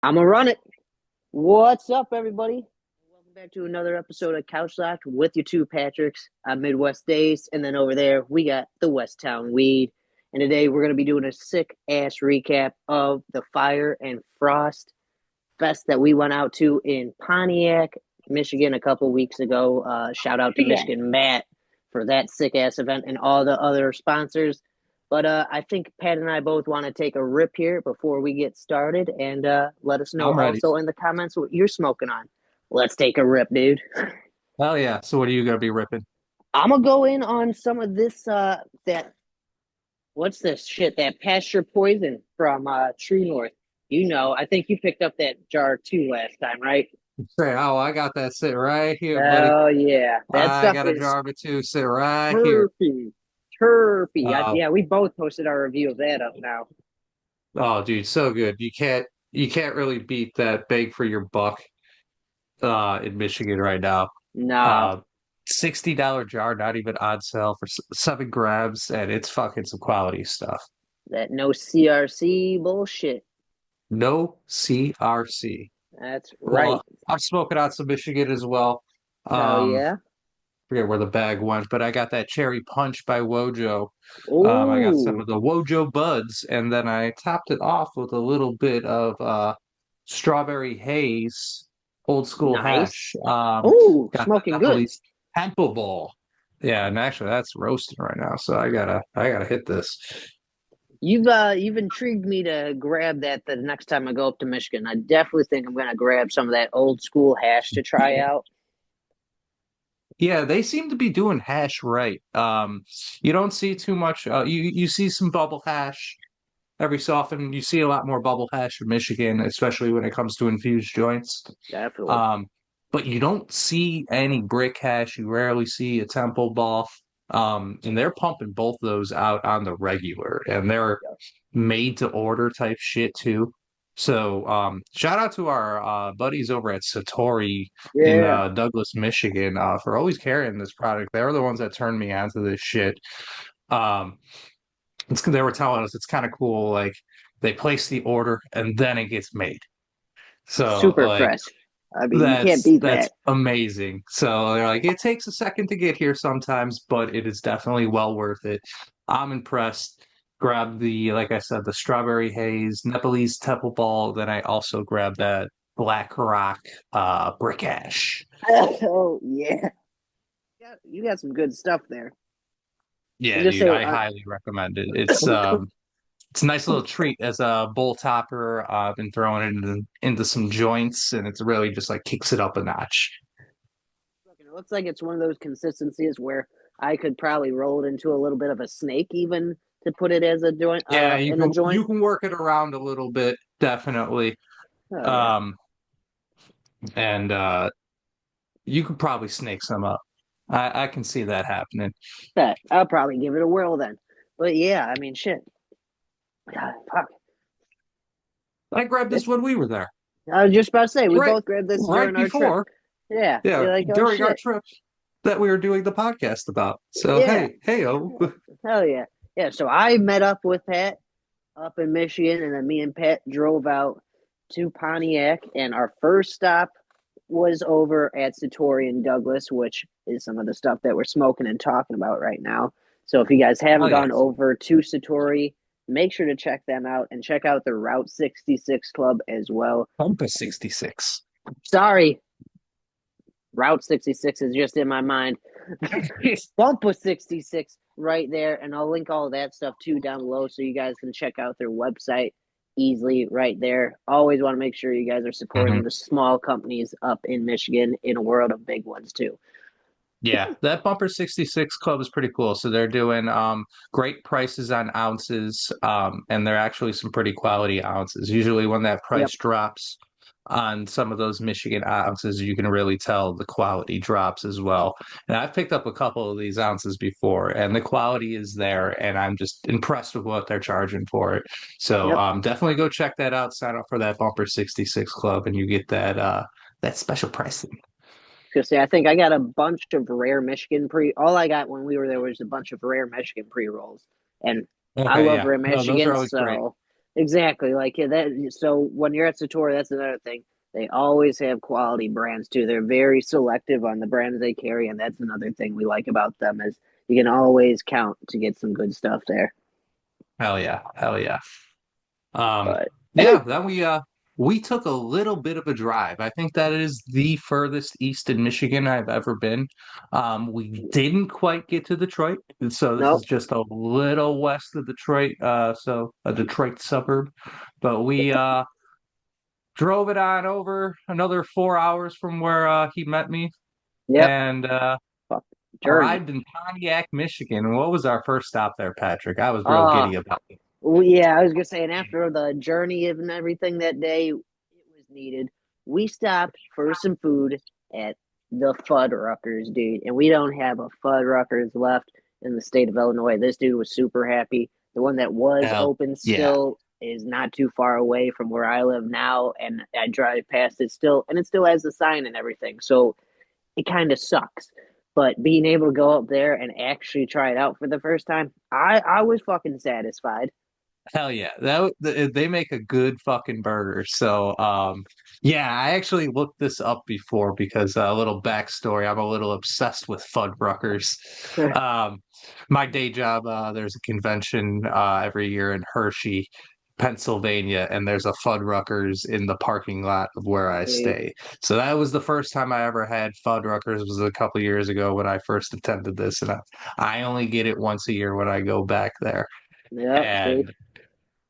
I'm gonna run it. What's up, everybody? Welcome back to another episode of Couch Locked with your two Patricks. I'm Midwest Days, and then over there we got the West Town Weed. And today we're gonna be doing a sick ass recap of the Fire and Frost Fest that we went out to in Pontiac, Michigan, a couple weeks ago. Shout out to Yeah. Michigan Matt for that sick ass event and all the other sponsors. But I think Pat and I both want to take a rip here before we get started and let us know I'm ready. also in the comments what you're smoking on. Let's take a rip, dude. Hell yeah. So what are you gonna be ripping? I'm gonna go in on some of this that what's this shit that pasture poison from True North. You know, I think you picked up that jar too last time, right? Say, oh, I got that sit right here, buddy. Oh yeah, that I stuff got a is jar of it too, sit right here. terpy, terpy. Uh, Yeah, we both posted our review of that up now. oh, dude, so good. You can't really beat that bang for your buck in Michigan right now. No, Uh, $60 jar, not even on sale for 7 grams, and it's fucking some quality stuff. that no CRC bullshit. No CRC. That's right. Well, I'm smoking out some Michigan as well. Hell Um, yeah. forget where the bag went, but I got that cherry punch by Wojo. I got some Ooh, of the Wojo buds, and then I topped it off with a little bit of strawberry haze, old school hash. nice. Ooh, Got the smoking good. Nepalese Temple Bowl. Yeah, and actually that's roasting right now, so I gotta hit this. You've intrigued me to grab that the next time I go up to Michigan. I definitely think I'm gonna grab some of that old school hash to try out. Yeah, they seem to be doing hash right. You don't see too much. You see some bubble hash every so often. You see a lot more bubble hash in Michigan, especially when it comes to infused joints. Definitely. Um, but you don't see any brick hash. You rarely see a temple ball. And they're pumping both those out on the regular, and they're made to order type shit too. So, shout out to our buddies over at Satori in Yeah. Douglas, Michigan, for always carrying this product. They're the ones that turned me onto this shit. Um, they were telling us it's kind of cool. Like they place the order and then it gets made. So Super like fresh. I mean, you can't that's beat that's that. amazing. So they're like, it takes a second to get here sometimes, but it is definitely well worth it. I'm impressed. Grab the, like I said, the strawberry haze, Nepalese temple ball. Then I also grabbed that Black Rock brick ash. Oh yeah. You got some good stuff there. I was Yeah, just dude, say, I highly recommend it. It's a nice little treat as a bowl topper. I've been throwing it into some joints, and it's really just like kicks it up a notch. it looks like it's one of those consistencies where I could probably roll it into a little bit of a snake, even to put it as a joint, Yeah, you in a can joint. you can work it around a little bit, definitely. Oh yeah, Um, and you could probably snake some up. I can see that happening. bet I'll probably give it a whirl then. But yeah, I mean, shit. God, fuck. I grabbed this It's, when we were there. I was just about to say we Right, both grabbed this right during our trip. before, Yeah, yeah, you're like, oh during our shit. trip that we were doing the podcast about. So Yeah, hey, oh, hell yeah, yeah. So I met up with Pat up in Michigan, and then me and Pat drove out to Pontiac, and our first stop was over at Satori and Douglas, which is some of the stuff that we're smoking and talking about right now. So if you guys oh haven't yeah, gone over to Satori, make sure to check them out and check out the Route 66 Club as well. Compass 66. Sorry, Route 66 is just in my mind. Bump with 66 right there. And I'll link all of that stuff too down below so you guys can check out their website easily right there. Always want to make sure you guys are supporting Mhm. the small companies up in Michigan in a world of big ones too. Yeah, that Bumper 66 Club is pretty cool. So they're doing great prices on ounces, and they're actually some pretty quality ounces. Usually when that Yep. price drops on some of those Michigan ounces, you can really tell the quality drops as well. And I've picked up a couple of these ounces before, and the quality is there, and I'm just impressed with what they're charging for it. So Yep. definitely go check that out, sign up for that Bumper 66 Club, and you get that special pricing. Because I think I got a bunch of rare Michigan pre. All I got when we were there was a bunch of rare Michigan pre rolls, and I Okay, love yeah. rare No, those are Michigan, always great. so exactly. Like yeah, that. So when you're at Satori, that's another thing. They always have quality brands too. They're very selective on the brands they carry, and that's another thing we like about them is you can always count to get some good stuff there. Hell yeah, hell yeah. Um, But yeah, then we took a little bit of a drive. I think that is the furthest east in Michigan I've ever been. We didn't quite get to Detroit, and so this is nope. just a little west of Detroit, so a Detroit suburb. But we drove it on over another 4 hours from where he met me Yep. and Fuck journey. arrived in Pontiac, Michigan. And what was our first stop there, Patrick? I was real Oh, giddy about it. well, yeah, I was gonna say, and after the journey and everything that day, it was needed. We stopped for some food at the Fuddruckers, dude, and we don't have a Fuddruckers left in the state of Illinois. This dude was super happy. The one that was Hell open yeah. still is not too far away from where I live now, and I drive past it still, and it still has the sign and everything. So it kind of sucks. But being able to go up there and actually try it out for the first time, I was fucking satisfied. Hell yeah. They make a good fucking burger. So yeah, I actually looked this up before because a little backstory, I'm a little obsessed with Fuddruckers. Um my day job, there's a convention every year in Hershey, Pennsylvania, and there's a Fuddruckers in the parking lot of where I Sweet. stay. So that was the first time I ever had Fuddruckers was a couple years ago when I first attended this, and I only get it once a year when I go back there. Yep, see? And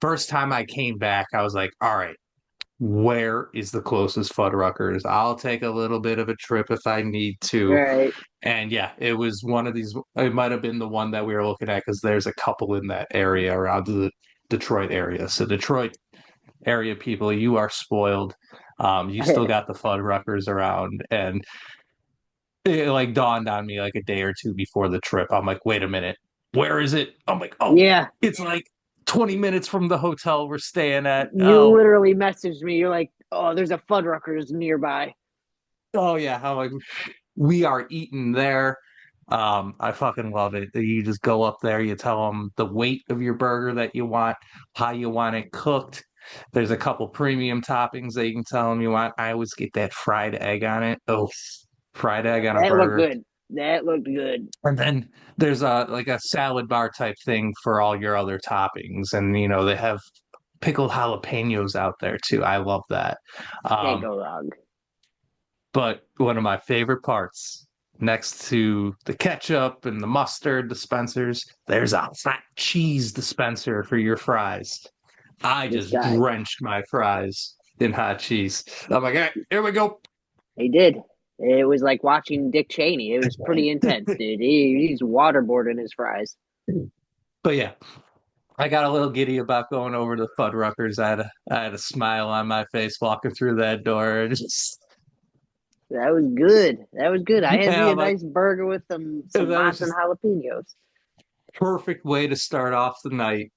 first time I came back, I was like, all right, where is the closest Fuddruckers? I'll take a little bit of a trip if I need to. Right. And yeah, it was one of these, it might have been the one that we were looking at because there's a couple in that area around the Detroit area. So, Detroit area people, you are spoiled. You still got the Fuddruckers around. And it like dawned on me like a day or two before the trip. I'm like, wait a minute, where is it? I'm like, oh, Yeah. it's like 20 minutes from the hotel we're staying at. You Oh, literally messaged me. You're like, oh, there's a Fuddruckers nearby. oh yeah. I'm like, we are eating there. I fucking love it. You just go up there, you tell them the weight of your burger that you want, how you want it cooked. There's a couple premium toppings that you can tell them you want. I always get that fried egg on it. Oh, fried egg on a That looked burger. good. That looked good. And then there's a like a salad bar type thing for all your other toppings. And you know, they have pickled jalapenos out there too. I love that. Can't Um, go wrong. but one of my favorite parts, next to the ketchup and the mustard dispensers, there's a hot cheese dispenser for your fries. I This just guy, drenched my fries in hot cheese. I'm like, hey, here we go. he did. It was like watching Dick Cheney. It was pretty intense, dude. He's waterboarding his fries. But yeah, I got a little giddy about going over to Fuddruckers. I had a smile on my face walking through that door. Just, That was good. That was good. I and had me a I'm like, nice burger with some that was mots and just jalapenos. perfect way to start off the night.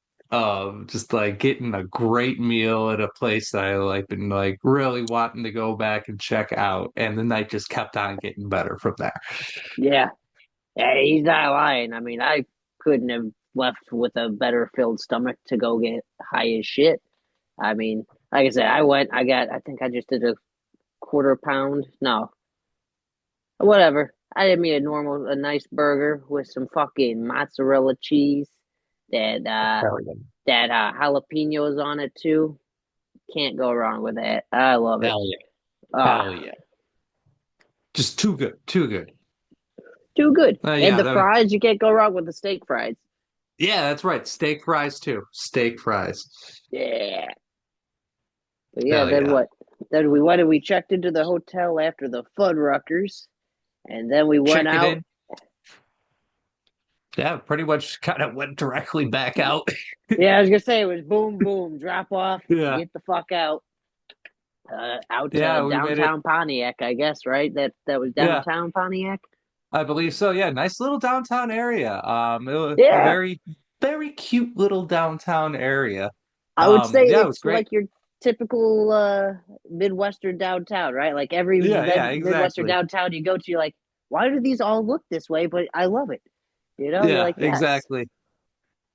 Just like getting a great meal at a place that I like been like really wanting to go back and check out, and the night just kept on getting better from there. Yeah. Yeah, he's not lying. I mean, I couldn't have left with a better filled stomach to go get high as shit. I mean, like I said, I think I just did a quarter pound. No, whatever. I had me a nice burger with some fucking mozzarella cheese that, Hell yeah. jalapenos on it too. Can't go wrong with that. I love it. Hell yeah. Ah, Hell yeah. Just too good. Too good. too good. And Yeah, the then fries, you can't go wrong with the steak fries. yeah, that's right. Steak fries too. Steak fries. Yeah. But yeah, Hell then yeah. what? Then we went and we checked into the hotel after the Fuddruckers, and then we went Check it out. in. Yeah, pretty much kind of went directly back out. Yeah, I was gonna say it was boom, boom, drop off, Yeah. get the fuck out, out to Yeah, we made it. downtown Pontiac, I guess, right? That was Yeah, downtown Pontiac. I believe so. Yeah, nice little downtown area. It was Yeah, very, very cute little downtown area. I would say Yeah, it was it's great. like your typical Midwestern downtown, right? Like every Yeah, yeah, Midwestern exactly. downtown you go to, you're like, why do these all look this way? But I love it. You're Yeah, like, yes, exactly.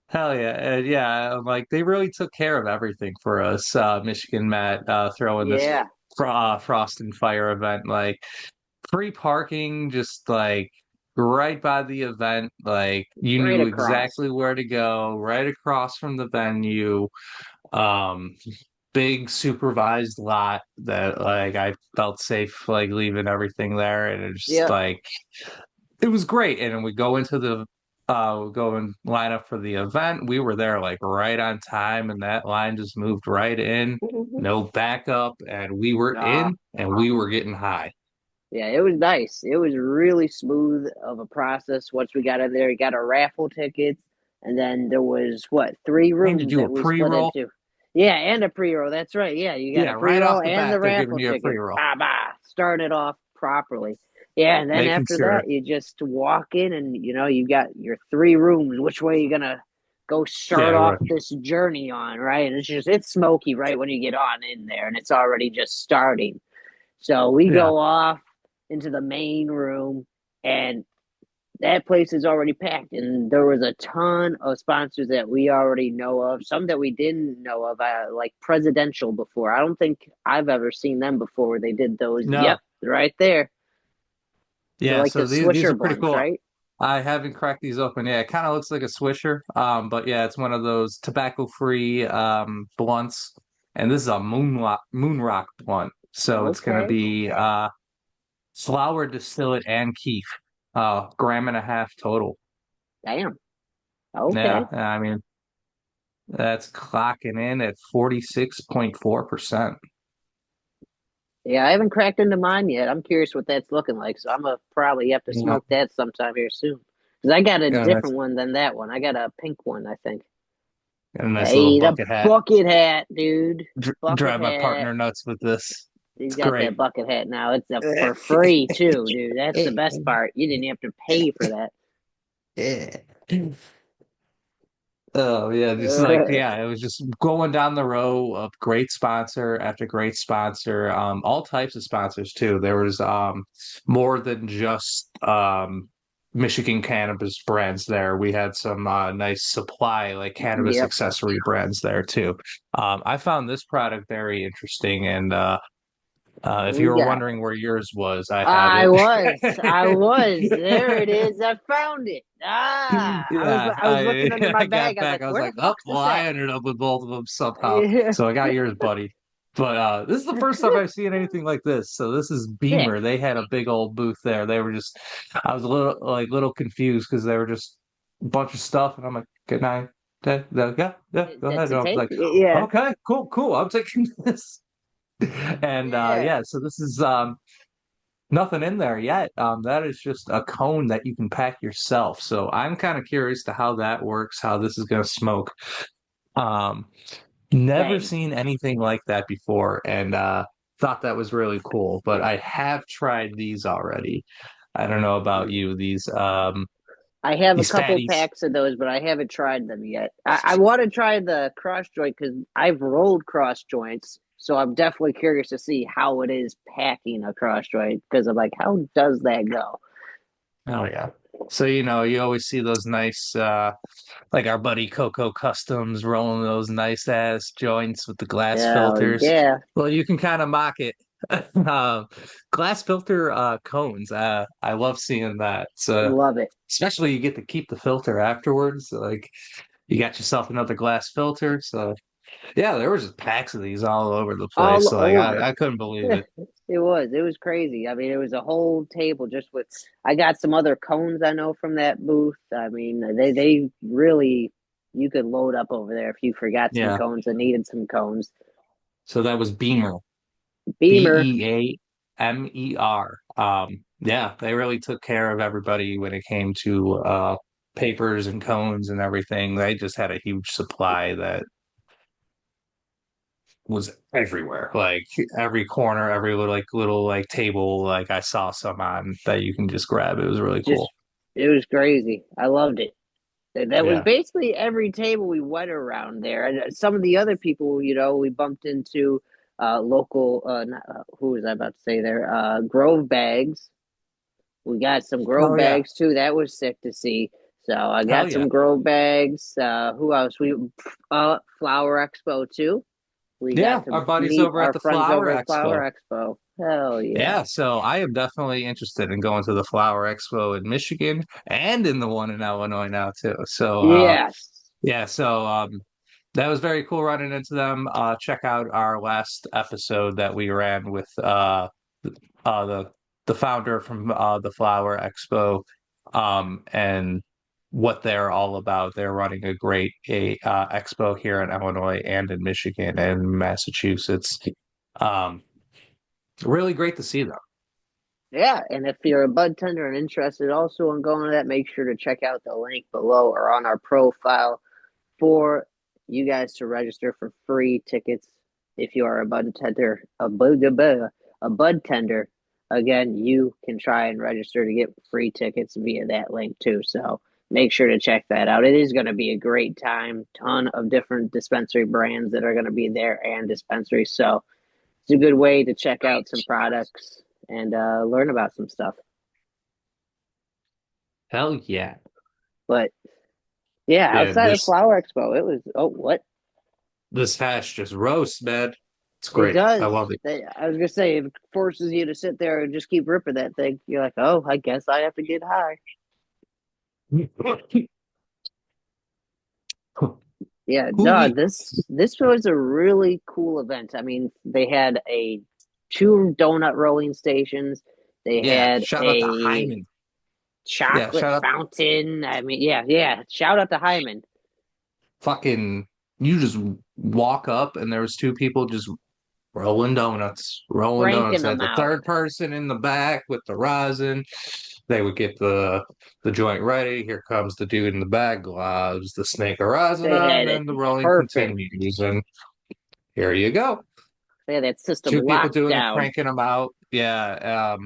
Hell yeah. Yeah, like they really took care of everything for us, Michigan Matt, throwing this Yeah, Frost and Fire event. Like free parking, just like right by the event. Like you right knew across. exactly where to go, right across from the venue. Um, Big supervised lot that like I felt safe like leaving everything there, and it's just Yep. like it was great. And then we go into the we go and line up for the event. We were there like right on time, and that line just moved right in, no backup, and we were Uh, in and we were getting high. yeah, it was nice. It was really smooth of a process. Once we got in there, we got our raffle tickets, and then there was what, three And to rooms do a that we split pre-roll, into. Yeah, and a pre-roll. That's right. Yeah, you got yeah, a right pre-roll off the and bat, the they're giving raffle you a ticket. pre-roll, Bah bah. Start it off properly. Yeah, and then making after sure. that, you just walk in, and you got your three rooms. Which way you gonna go start Yeah, off right. this journey on? Right, and it's smoky right when you get on in there, and it's already just starting. So we Yeah. go off into the main room, and that place is already packed. And there was a ton of sponsors that we already know of, some that we didn't know of, like Presidential before. I don't think I've ever seen them before where they did those. Yep, No. right there. They're Yeah, like the so these Swisher are pretty buns, cool. right? I haven't cracked these open. Yeah, it kind of looks like a Swisher. But yeah, it's one of those tobacco-free blunts. And this is a moon rock blunt. So it's gonna Okay. be flower distillate and keef. Gram and a half total. Damn. Okay. Yeah, I mean that's clocking in at 46.4%. Yeah, I haven't cracked into mine yet. I'm curious what that's looking like. So I'm gonna probably have to Yeah. smoke that sometime here soon. Because I got a Yeah, that's different one than that one. I got a pink one, I think. got a nice little Hey, the bucket hat. bucket hat, dude. Bucket Drive my hat. partner nuts with this. He's It's got great. that bucket hat now. It's for free too, dude. That's the best part. You didn't have to pay for that. Oh yeah, just like yeah, it was just going down the row of great sponsor after great sponsor, all types of sponsors too. There was more than just Michigan cannabis brands there. We had some nice supply like cannabis Yep. accessory brands there too. I found this product very interesting, and if We you were got. wondering where yours was, I have I it. was. I was. There it is. I found it. I was. Yeah, I was looking under my I got bag. I was back. like, I was "Where the like, oh, fuck's well, this I at?" ended up with both of them somehow. Yeah. So I got yours, buddy. But this is the first time I've seen anything like this. So this is Sick. Beamer. They had a big old booth there. They were just, I was a little confused because they were just a bunch of stuff, and I'm like, good night. Yeah, yeah, go ahead. To And I was take. like, Yeah. okay, cool. I'm taking this. And Yeah. yeah, so this is nothing in there yet. That is just a cone that you can pack yourself. So I'm kind of curious to how that works, how this is going to smoke. Um, Never Same. seen anything like that before, and thought that was really cool. But I have tried these already. I don't know about you. I have a These couple fatties. packs of those, but I haven't tried them yet. I want to try the cross joint because I've rolled cross joints, so I'm definitely curious to see how it is packing a cross joint because I'm like, how does that go? Oh yeah. So you always see those nice like our buddy Coco Customs rolling those nice ass joints with the glass Oh filters. yeah, Well, you can kind of mock it. Um, Glass filter cones. I love seeing that. So love it. especially you get to keep the filter afterwards. Like you got yourself another glass filter. So yeah, there was just packs of these all over the place. All So like over. I couldn't believe It it. was crazy. I mean, it was a whole table just with. I got some other cones I know from that booth. I mean, they really you could load up over there if you forgot some Yeah. cones and needed some cones. So that was Beamer. Beamer. Beamer. Yeah, they really took care of everybody when it came to papers and cones and everything. They just had a huge supply that was everywhere. Like every corner, every little like table, like I saw some on that you can just grab. It was really Just cool. it was crazy. I loved it. That was Yeah. basically every table we went around there, and some of the other people, we bumped into local. Not, who was I about to say there? Grove Bags. We got some Oh Grove yeah. Bags too. That was sick to see. So I Hell got yeah. some grow bags. Who else? Flower Expo too. We got Yeah, to our buddies meet over at our the friends Flower over at Flower Expo. Expo. Hell yeah. Yeah, so I am definitely interested in going to the Flower Expo in Michigan and in the one in Illinois now too. So Yes. yeah, so that was very cool running into them. Check out our last episode that we ran with uh the the founder from the Flower Expo and what they're all about. They're running a great expo here in Illinois and in Michigan and Massachusetts. Um, really great to see them. Yeah, and if you're a bud tender and interested also in going to that, make sure to check out the link below or on our profile for you guys to register for free tickets if you are a bud tender, a bud tender. Again, you can try and register to get free tickets via that link too. So make sure to check that out. It is going to be a great time. Ton of different dispensary brands that are going to be there and dispensaries. So it's a good way to check out some products and learn about some stuff. Hell yeah. But yeah, Yeah, outside of Flower Expo, it was what this hash just roasts, man. It's it great. I does. love it. I was gonna say it forces you to sit there and just keep ripping that thing. You're like, oh, I guess I have to get high. Yeah, Who no, you? this was a really cool event. I mean, they had a two donut rolling stations. They Yeah, had shout out to a Hyman. Yeah, chocolate shout out fountain. I mean, yeah, yeah. Shout out to Hyman. fucking you just walk up and there was two people just rolling donuts, rolling Cranking donuts. They had them the out. third person in the back with the rosin. They would get the joint ready. Here comes the dude in the bag, gloves, the snake of rosin They on, had it and the rolling perfect. continues. And here you go. They had that system Two people locked doing it, down. cranking them out. Yeah.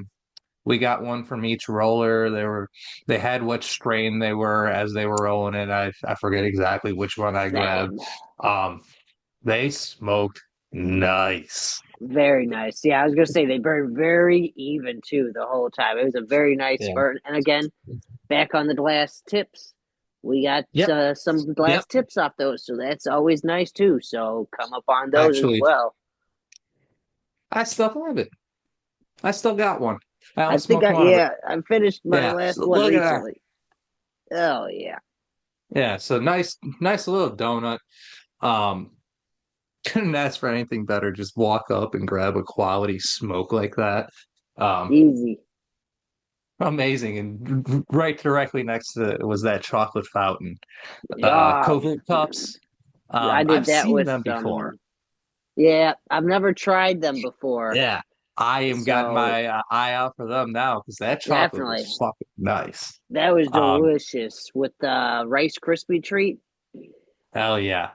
We got one from each roller. They had what strain they were as they were rolling it. I forget exactly which one I grabbed. Same. Um, they smoked nice. Very nice. Yeah, I was gonna say they burned very even too the whole time. It was a very nice Yeah. burn. And again, back on the glass tips, we got Yep. some Yep. glass tips off those, so that's always nice too. So come up on those as Actually, well. I still have it. I still got one. I I only think smoked one of it. I finished my Yeah. last So one look at that. recently. Oh yeah, Yeah. So nice little donut. Um, couldn't ask for anything better. Just walk up and grab a quality smoke like that. Um, easy. Amazing. And right directly next to it was that chocolate fountain. Yeah, Covert cups. I did I've that seen with them before. some. Yeah, I've never tried them before, Yeah. I am got so my eye out for them now because that chocolate definitely was fucking nice. that was Um, delicious with the Rice Krispie treat. Hell yeah.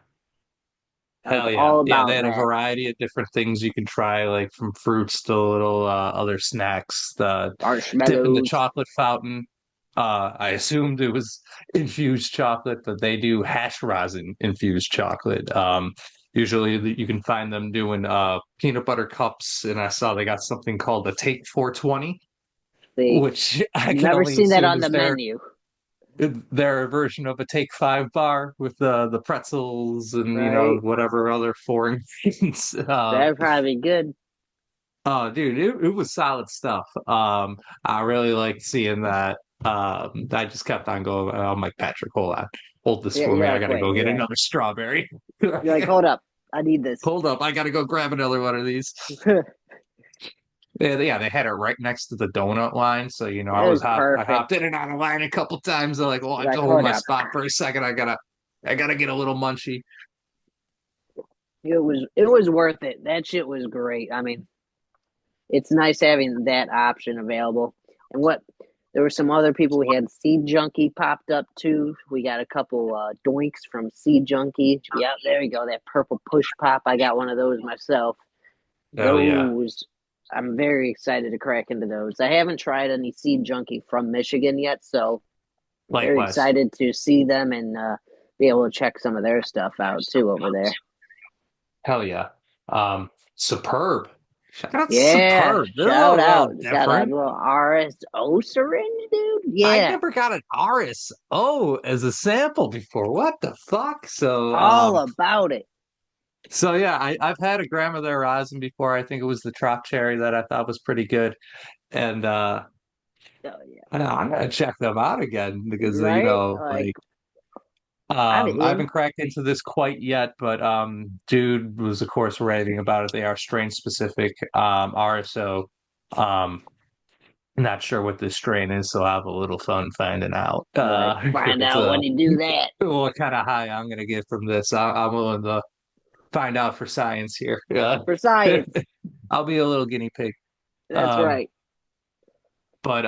I was Hell yeah. all Yeah, they about had a that. variety of different things you can try, like from fruits to little other snacks. The dip in the Marshmallows. chocolate fountain. I assumed it was infused chocolate, but they do hash rosin infused chocolate. Usually you can find them doing peanut butter cups, and I saw they got something called the Take 420, See, which I can never only seen that assume on is the menu, their version of a Take Five bar with the pretzels and right? whatever other foreign things. That'd probably be good. Oh, dude, it was solid stuff. I really liked seeing that. I just kept on going. I'm like, Patrick, hold this Yeah, for me. you're I like, gotta wait, go get yeah. another strawberry. You're like, hold up, I need this. Hold up, I gotta go grab another one of these. It Yeah, they had it right next to the donut line, so was I perfect. hopped in and out of line a couple times. I'm like, well, I You're have to like, hold hold my up. spot for a second. I gotta get a little munchy. It was worth it. That shit was great. I mean, it's nice having that option available. And what there were some other people. We had Seed Junkie popped up too. We got a couple doinks from Seed Junkie. Yeah, there you go. That purple push pop. I got one of those myself. Hell yeah. Those I'm very excited to crack into those. I haven't tried any Seed Junkie from Michigan yet, so very Likewise. excited to see them and be able to check some of their stuff out too over there. Hell yeah. Superb. Shout out to Yeah, Superb. They're shout a little out. Got a different. little RSO syringe, dude. I Yeah, never got an RSO as a sample before. What the fuck? all about it. So yeah, I've had a gram of their rosin before. I think it was the Trop Cherry that I thought was pretty good. And Oh, yeah. I'm gonna check them out again because Right? Like, I'm I in. haven't cracked into this quite yet, but dude was of course raving about it. They are strain specific RSO. Um Not sure what this strain is, so I'll have a little fun finding out. Like, find It's out when you do that what kind of high I'm gonna get from this. I'm willing to find out for science here. Yeah. for science. I'll be a little guinea pig. That's Um, right. but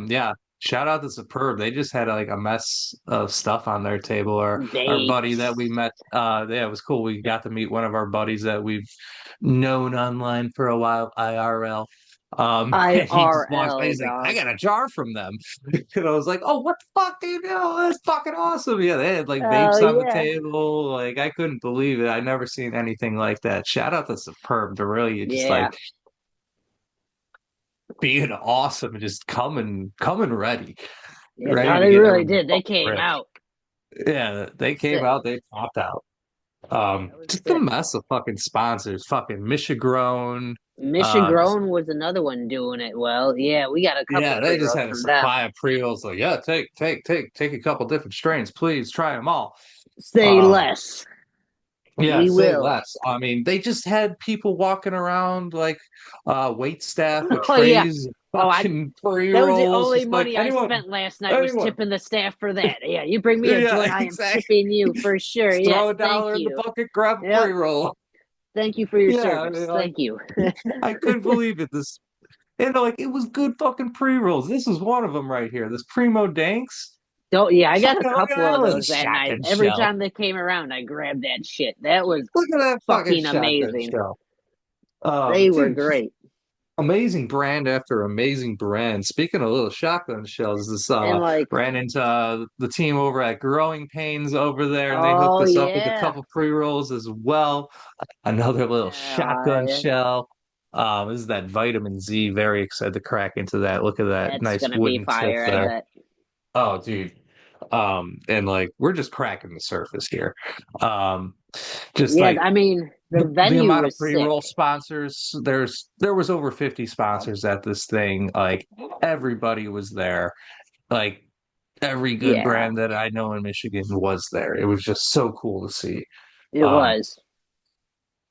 yeah, shout out to Superb. They just had like a mess of stuff on their table. Our buddy that we Vapes. met, yeah, it was cool. We got to meet one of our buddies that we've known online for a while, IRL. And he just walks by, IRL, he's like, I dog. got a jar from them. And I was like, oh, what the fuck, dude? Oh, that's fucking awesome. Yeah, they had like Oh, vapes on the yeah. table. Like, I couldn't believe it. I never seen anything like that. Shout out to Superb. To really just Yeah. like being awesome, just coming Yeah, ready no, to they get really everybody did. They fucking came ripped. out Yeah, they came sick. out, they popped out. That was Just a sick. mess of fucking sponsors. Fucking Michigrown. Just Michigrown was another one doing it well. Yeah, we got a couple yeah, they just pre-rolls had a from them. supply of pre-rolls. Like, yeah, take a couple different strains, please. Try them all. Say Um, less. Yeah, We say will. less. I mean, they just had people walking around like wait staff with Oh yeah. trays of Oh, I fucking that was the pre-rolls, only just like money I anyone, spent last night was anyone. tipping the staff for that. Yeah, you bring me a Yeah, joint, I am exactly. tipping you for sure. Just throw Yes, a thank dollar in the you. bucket, grab a Yep. pre-roll. Thank you for your Yeah, I service. mean, like Thank you. I couldn't believe it. Like it was good fucking pre-rolls. This is one of them right here. This Primo Danks. Don't yeah, I got a Fucking look at couple that of little those that night. shotgun Every shell. time they came around, I grabbed that shit. That was Look at that fucking fucking shotgun amazing. shell. They were Dude, great. amazing brand after amazing brand. Speaking of little shotgun shells, this And like, ran into the team over at Growing Pains over there, and they hooked oh us up with a yeah. couple pre-rolls as well. Another little shotgun Yeah, shell. This is that vitamin Z. Very excited to crack into that. Look at that that's nice gonna be wooden tip fire, I there. bet. Oh, dude. And like we're just cracking the surface here. Um, just Yeah, like I mean, the the venue amount of was sick. pre-roll sponsors, there was over 50 sponsors at this thing. Like everybody was there. Like every good Yeah, brand that I know in Michigan was there. It was just so cool to see. it Um, was.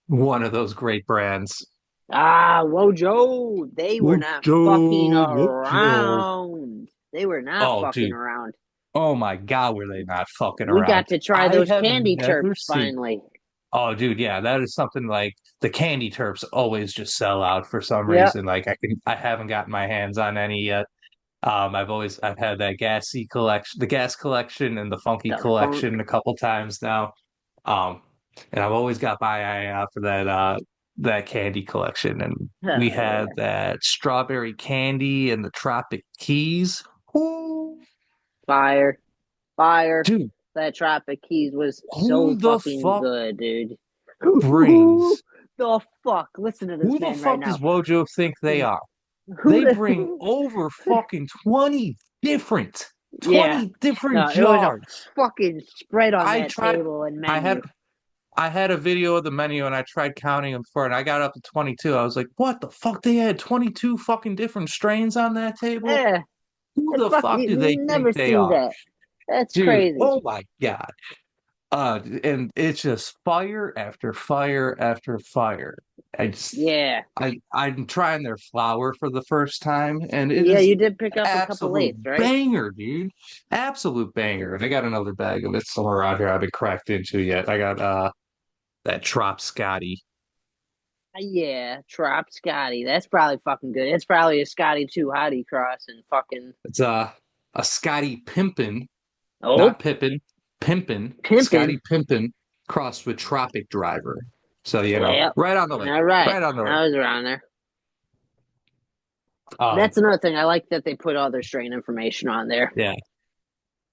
one of those great brands. Ah, Wojo, they were not Wojo, fucking Wojo. around. They were not Oh, fucking dude. around. Oh my God, were they not fucking We around? got to try I those have candy never terps seen. finally. Oh, dude, yeah, that is something like the candy terps always just sell out for some Yep. reason. Like I haven't gotten my hands on any yet. I've had that gassy collection, the gas collection and the funky The funk. collection a couple times now. Um, and I've always got my eye out for that candy collection. And we Oh had yeah. that strawberry candy and the Tropic Keys. Ooh, Fire. Fire. dude, That Tropic Keys was who so the fucking fuck good, dude. Who brings the fuck? Listen to this who the man right fuck does now. Wojo think they are? Who They the bring over fucking different Yeah. 20 different No, it was a jars. fucking spread on I that tried table and I had menu. I had a video of the menu and I tried counting them for it and I got up to 22. I was like, what the fuck? They had 22 fucking different strains on that table? Yeah. Who It's the fuck do they fucking think never they seen are? that. That's Dude, crazy. oh my God. And it's just fire after fire after fire. I just Yeah. I'm trying their flour for the first time, and it Yeah, is you did pick up a couple absolute eighths, right? banger, dude. Absolute banger. And I got another bag of it somewhere around here I haven't cracked into yet. I got that Trop Scotty. Yeah, Trop Scotty. That's probably fucking good. It's probably a Scotty 2 Hottie cross and fucking It's a Scotty Pimpin, oh not Pippin, Pimpin, pimping. Scotty Pimpin crossed with Tropic Driver. So Yep. right on the way. All right. Right on the way. I was around there. Um, That's another thing. I like that they put all their strain information on there. yeah.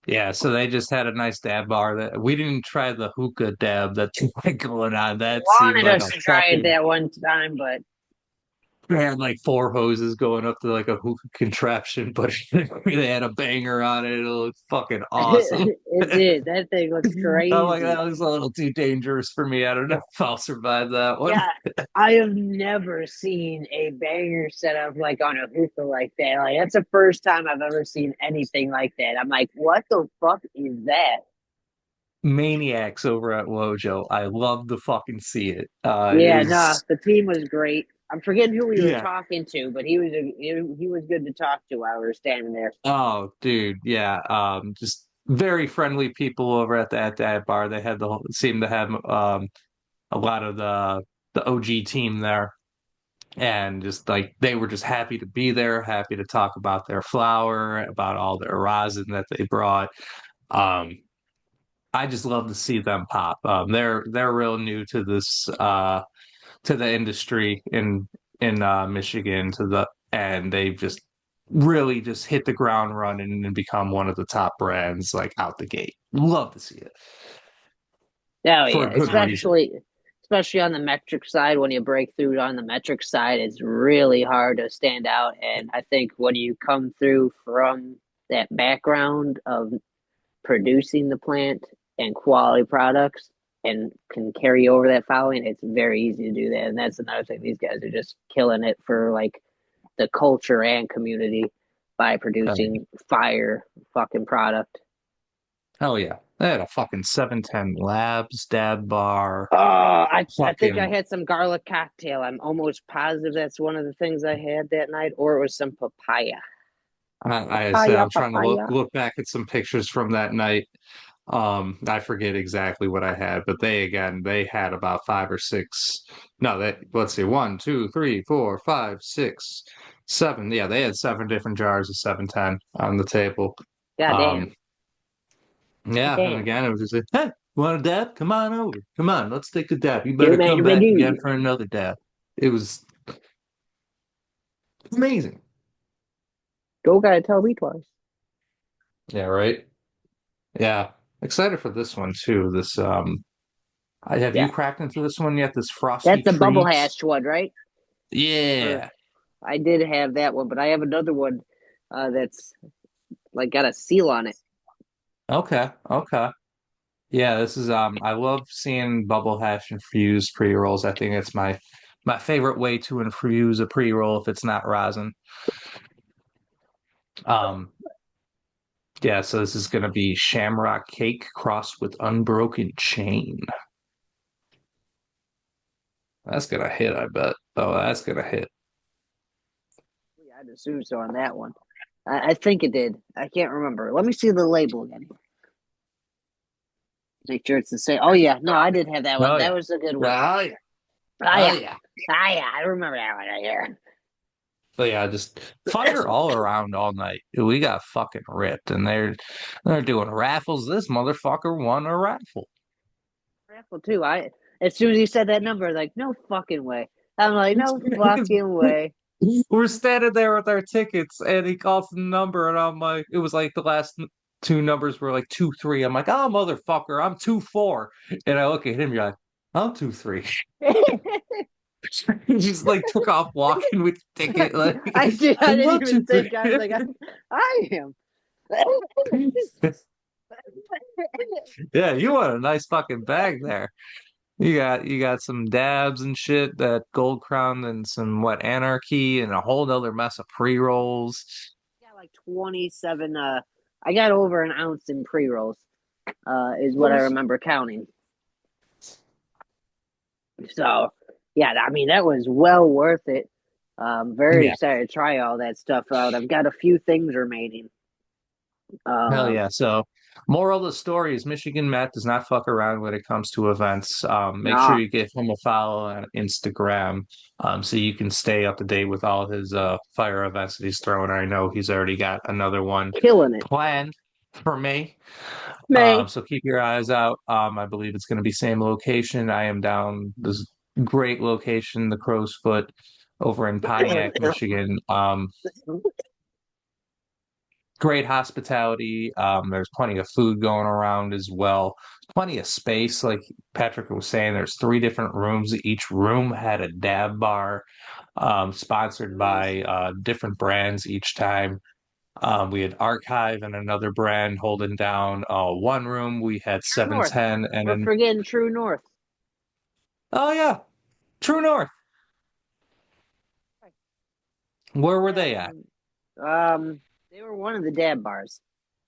Yeah, so they just had a nice dab bar that we didn't try the hookah dab that's going on. That seemed Wanted like a us to try it fucking that one time, but They had like four hoses going up to like a hookah contraption, but they had a banger on it. It looked fucking awesome. It did. That thing looks I'm like, that crazy. was a little too dangerous for me. I don't know if I'll survive that one. Yeah, I have never seen a banger set up like on a hookah like that. Like that's the first time I've ever seen anything like that. I'm like, what the fuck is that? Maniacs over at Wojo. I love to fucking see it. It Yeah, no, was the team was great. I'm forgetting who we were yeah. talking to, but he was good to talk to while we were standing there. Oh, dude, yeah. Just very friendly people over at that bar. They had the seemed to have a lot of the OG team there, and just like they were just happy to be there, happy to talk about their flower, about all their rosin that they brought. Um, I just love to see them pop. They're real new to this to the industry in Michigan to the and they've just really just hit the ground running and become one of the top brands like out the gate. Love to see it Oh for yeah, a good reason. especially on the metric side. When you break through on the metric side, it's really hard to stand out. And I think when you come through from that background of producing the plant and quality products and can carry over that following, it's very easy to do that. And that's another thing. These guys are just killing it for like the culture and community by producing fire fucking product. Hell yeah. They had a fucking 710 Labs dab bar. Oh, I think I Fucking had some garlic cocktail. I'm almost positive that's one of the things I had that night, or it was some papaya. I say Papaya, I'm trying to papaya. look back at some pictures from that night. I forget exactly what I had, but they had about five or six. No, that let's see, one, two, three, four, five, six, seven. Yeah, they had seven different jars of 710 on the table. God Um, damn. yeah, and Damn. again, it was just like, hey, want a dab? Come on over. Come on, let's take a dab. You Too better many come to back again do. for another dab. It was amazing. Go gotta tell me twice. Yeah, right. Yeah, excited for this one too. This I have you Yeah. cracked into this one yet? This Frosty That's the bubble Treats. hash one, right? Or Yeah. I did have that one, but I have another one that's like got a seal on it. Okay. Okay. Yeah, this is I love seeing bubble hash infused pre-rolls. I think it's my favorite way to infuse a pre-roll if it's not rosin. Um yeah, so this is gonna be Shamrock Cake crossed with Unbroken Chain. That's gonna hit, I bet. Oh, that's gonna hit. Yeah, I'd assume so on that one. I think it did. I can't remember. Let me see the label again. Make sure it's the same. Oh yeah, no, I did have that one. Oh That yeah. was a good one. Oh yeah. Ah Oh yeah, yeah. yeah, I remember that one right here. But yeah, just fire all around all night. We got fucking ripped, and they're doing raffles. This motherfucker won a raffle. Raffle too. I as soon as he said that number, like no fucking way. I'm like no fucking way. We're standing there with our tickets, and he calls the number, and I'm like, it was like the last two numbers were like 2-3. I'm like, oh motherfucker, I'm 2-4, and I look at him, you're like, I'm 2-3. He just like took off walking with the ticket, like I did. I I'm didn't not even think. 2-3. I was like, I am. Yeah, you want a nice fucking bag there. You got some dabs and shit, that Gold Crown and some what Anarchy and a whole other mess of pre-rolls. Got like 27. I got over an ounce in pre rolls. Is what I Those- remember counting. So, yeah, I mean that was well worth it. Very Yeah, excited to try all that stuff out. I've got a few things remaining. hell Uh, yeah. So, moral of the story is Michigan Matt does not fuck around when it comes to events. Make sure nah, you give him a follow on Instagram, so you can stay up to date with all his fire events that he's throwing. I know he's already got another one killing it. planned for me. May. So keep your eyes out. I believe it's going to be same location. I am down this great location, the Crow's Foot, over in Pontiac, Michigan. great hospitality. There's plenty of food going around as well. Plenty of space. Like Patrick was saying, there's three different rooms. Each room had a dab bar, sponsored Nice. by different brands each time. We had Archive and another brand holding down one room. We had True North. 710 and We're then forgetting True North. oh yeah, True North. Where were Yeah. they at? They were one of the dab bars.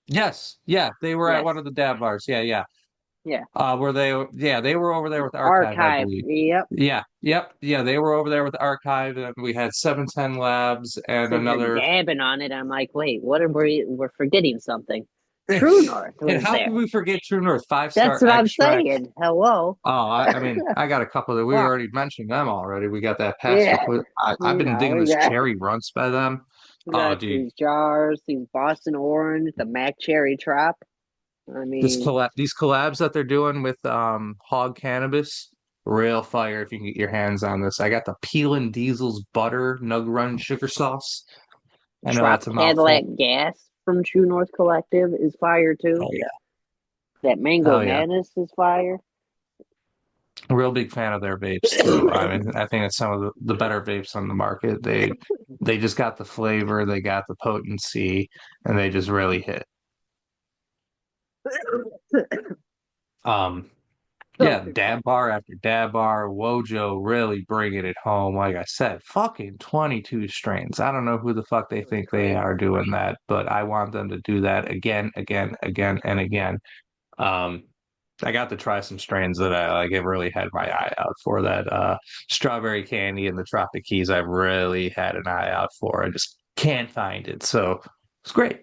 Yes, yeah, they were at one Yes. of the dab bars. Yeah, yeah. Yeah. Were they? Yeah, they were over there with Archive, I Archive. believe. Yep. Yeah, yep, yeah. They were over there with Archive, and we had 710 Labs and Sitting here another. dabbing on it. I'm like, wait, what are we're forgetting something? True North And was how there. could we forget True North? Five That's star what I'm extract. saying. Hello. Oh, I mean, I got a couple that we Fuck. already mentioned them already. We got that Pastor Yeah. Put. I've You been know, digging this cherry runts by them. we Oh, got dude, these jars, these Boston Orange, the Mac Cherry Trop. I mean, these collabs that they're doing with Hog Cannabis, real fire if you can get your hands on this. I got the Peel and Diesel's butter nug run sugar sauce. I know Trop that's a Cadillac mouthful. Gas from True North Collective is fire too. Oh yeah. That Mango Oh yeah. Madness is fire. Real big fan of their vapes too. I mean, I think it's some of the better vapes on the market. They just got the flavor, they got the potency, and they just really hit. Um, So, yeah, dab bar after dab bar, Wojo really bringing it home. Like I said, fucking 22 strains. I don't know who the fuck they it was think they are crazy. doing that, but I want them to do that again, again, again, and again. Um, I got to try some strains that I like. I really had my eye out for that strawberry candy and the Tropic Keys. I really had an eye out for. I just can't find it, so it's great.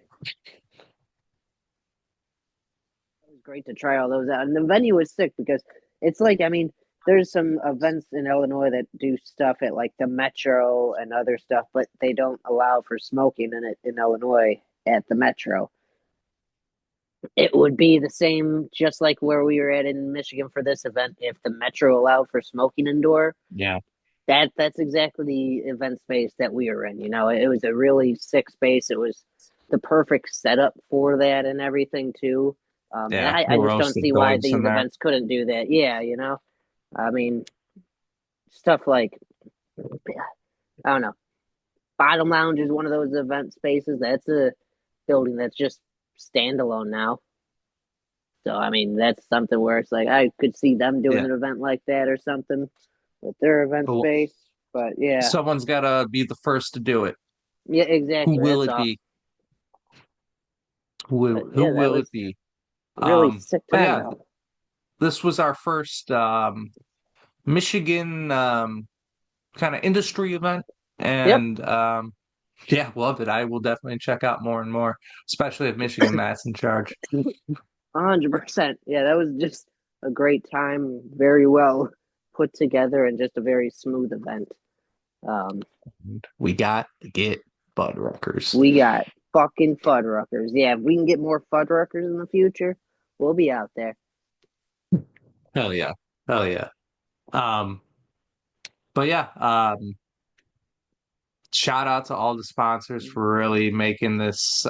It was great to try all those out. And the venue was sick because it's like, I mean, there's some events in Illinois that do stuff at like the Metro and other stuff, but they don't allow for smoking in it in Illinois at the Metro. It would be the same, just like where we were at in Michigan for this event. If the Metro allowed for smoking indoor, Yeah, that's exactly the event space that we were in. You know, it was a really sick space. It was the perfect setup for that and everything too. And yeah. I The just don't roasted see why dogs in these there. events couldn't do that. Yeah, you know, I mean, stuff like I don't know. Bottom Lounge is one of those event spaces. That's a building that's just standalone now. So I mean, that's something where it's like I could see them doing Yeah. an event like that or something with their event Well, space. But yeah, someone's got to be the first to do it. yeah, Who exactly. will That's it all. be? But Who yeah, that will it was be? a really sick But time yeah, though. this was our first Michigan kind of industry event, Yep, and yeah, loved it. I will definitely check out more and more, especially if Michigan Matt's in charge. 100%. Yeah, that was just a great time. Very well put together and just a very smooth event. Um, We got to get Fuddruckers. we got fucking Fuddruckers. Yeah, if we can get more Fuddruckers in the future, we'll be out there. Hell yeah, hell yeah. Um, but yeah, shout out to all the sponsors for really making this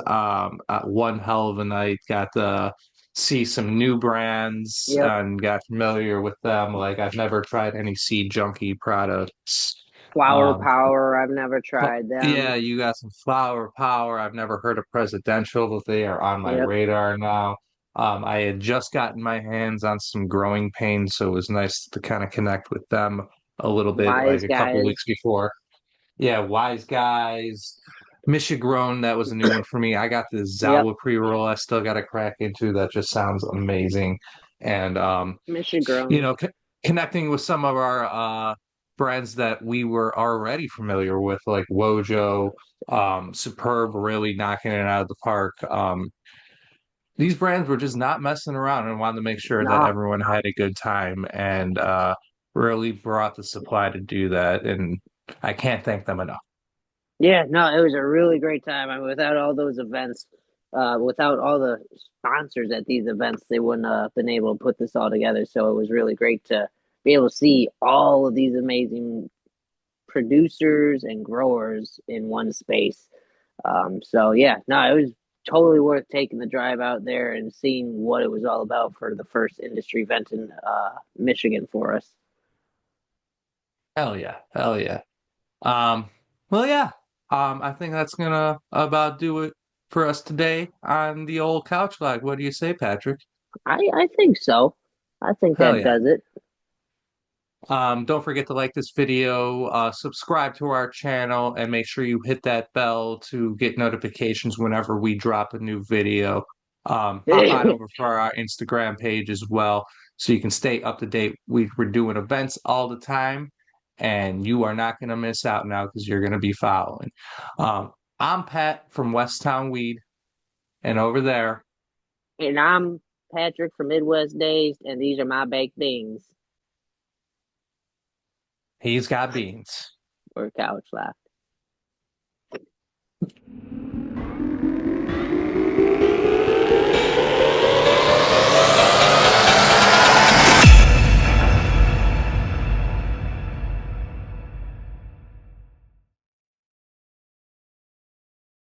one hell of a night. Got to see some new brands Yep. and got familiar with them. Like I've never tried any Seed Junkie products. Flower Um, Power, I've never but tried them. yeah, you got some Flower Power. I've never heard of Presidential, but they are on my Yep. radar now. I had just gotten my hands on some Growing Pains, so it was nice to kind of connect with them a little bit, like Wise a couple Guys. weeks before. Yeah, Wise Guys. Michigrown, that was a new one for me. I got the Yep. Zawa pre-roll I still got to crack into. That just sounds amazing. And you Michigan. know, connecting with some of our brands that we were already familiar with, like Wojo, Superb, really knocking it out of the park. These brands were just not messing around and wanted to make sure that Nah. everyone had a good time and really brought the supply to do that. And I can't thank them enough. Yeah, no, it was a really great time. I mean, without all those events, without all the sponsors at these events, they wouldn't have been able to put this all together. So it was really great to be able to see all of these amazing producers and growers in one space. So yeah, no, it was totally worth taking the drive out there and seeing what it was all about for the first industry event in Michigan for us. Hell yeah. Hell yeah. Um, well, yeah. I think that's gonna about do it for us today on the old couch lag. What do you say, Patrick? I think so. I think Hell that yeah. does it. Don't forget to like this video, subscribe to our channel, and make sure you hit that bell to get notifications whenever we drop a new video. Hop on over for our Instagram page as well, so you can stay up to date. We're doing events all the time, and you are not going to miss out now because you're going to be following. I'm Pat from Westtown Weed, and over there, And I'm Patrick from Midwest Days, and these are my baked beans he's got beans. or couch life.